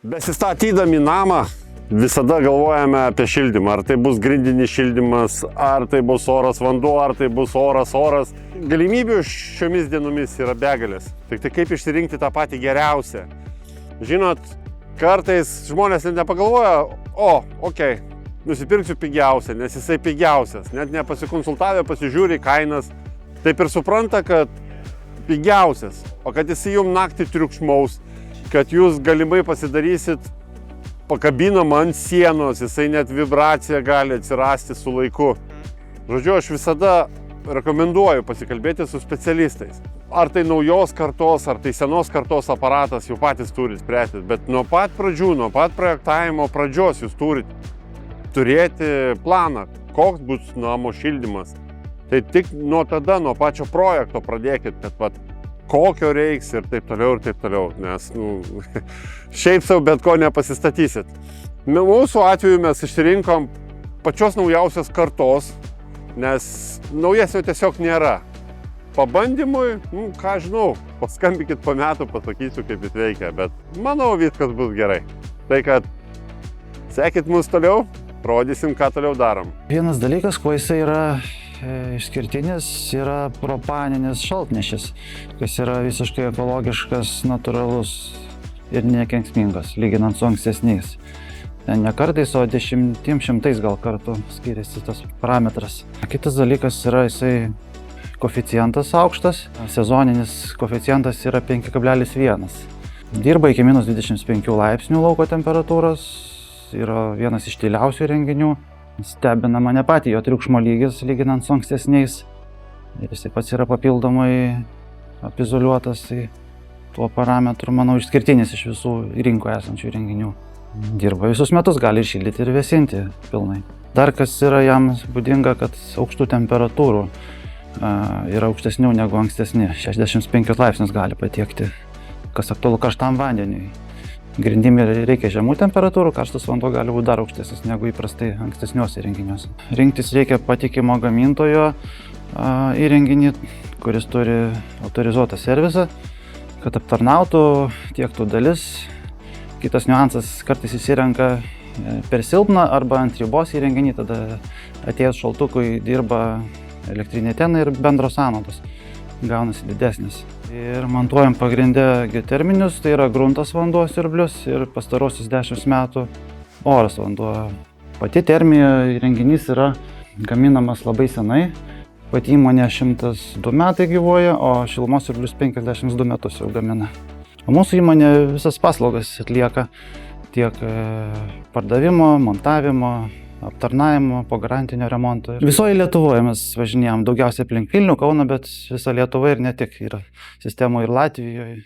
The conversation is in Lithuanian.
Besistatydami namą visada galvojame apie šildymą. Ar tai bus grindinis šildymas, ar tai bus oras vanduo, ar tai bus oras. Galimybių šiomis dienomis yra begalės. Tik tai kaip išsirinkti tą patį geriausią. Žinot, kartais žmonės net nepagalvoja, nusipirksiu pigiausią, nes jisai pigiausias. Net nepasikonsultavę, pasižiūri kainas. Taip ir supranta, kad pigiausias. O kad jisai jums naktį triukšmaus, kad jūs galimai pasidarysit pakabinamą ant sienos, jisai net vibracija gali atsirasti su laiku. Žodžiu, aš visada rekomenduoju pasikalbėti su specialistais. Ar tai naujos kartos, ar tai senos kartos aparatas, jau patys turit spręsti, bet nuo pat pradžių, nuo pat projektavimo pradžios jūs turit turėti planą, koks bus namo šildymas. Tai tik nuo tada, nuo pačio projekto pradėkit, kad kokio reiks ir taip toliau, nes šiaip sau bet ko nepasistatysit. Mūsų atveju mes išsirinkom pačios naujausios kartos, nes naujesnio tiesiog nėra. Pabandymui, ką žinau, paskambykit po metų, pasakysiu, kaip jis veikia, bet manau, viskas bus gerai. Tai kad sekit mus toliau, rodysim, ką toliau darom. Vienas dalykas, kuo jisai yra išskirtinis, yra propaninis šaltnešis, kas yra visiškai ekologiškas, natūralus ir nekenksmingas, lyginant su ankstesniais. Ne kartais, o šimtais gal kartų skiriasi tas parametras. Kitas dalykas yra jisai koeficientas aukštas, sezoninis koeficientas yra 5,1. Dirba iki -25 laipsnių lauko temperatūros, yra vienas iš tyliausių įrenginių. Stebina mane patį jo triukšmo lygis, lyginant su ankstesniais. Ir jisai pats yra papildomai apizoliuotas, tai tuo parametru, manau, išskirtinis iš visų rinkoje esančių įrenginių. Dirba visus metus, gali ir šildyti, ir vėsinti pilnai. Dar kas yra jam būdinga, kad aukštų temperatūrų yra aukštesnių negu ankstesni. 65 laipsnius gali patiekti, kas aktualu karštam vandeniui. Grindim reikia žemų temperatūrų, karštas vanduo gali būti dar aukštesnis negu įprastai ankstesniuose įrenginiuose. Rinktis reikia patikimo gamintojo įrenginį, kuris turi autorizuotą servisą, kad aptarnautų, tiektų dalis. Kitas niuansas, kartais įsirenka per silpną arba ant ribos įrenginį, tada atėjus šaltukui dirba elektrinė ten ir bendros sąnaudos gaunasi didesnis. Ir montuojam pagrindę geoterminius, tai yra gruntas vanduo siurblius ir pastarosius 10 metų oras vanduo. Pati termija įrenginys yra gaminamas labai senai. Pati įmonė 102 metai gyvuoja, o šilumos siurblius 52 metus jau gamina. O mūsų įmonė visas paslaugas atlieka tiek pardavimo, montavimo, aptarnavimo, po garantinio remonto. Visoje Lietuvoje mes važinėjom, daugiausiai aplink Vilnių, Kauną, bet visa Lietuva ir ne tik, yra sistemų ir Latvijoje.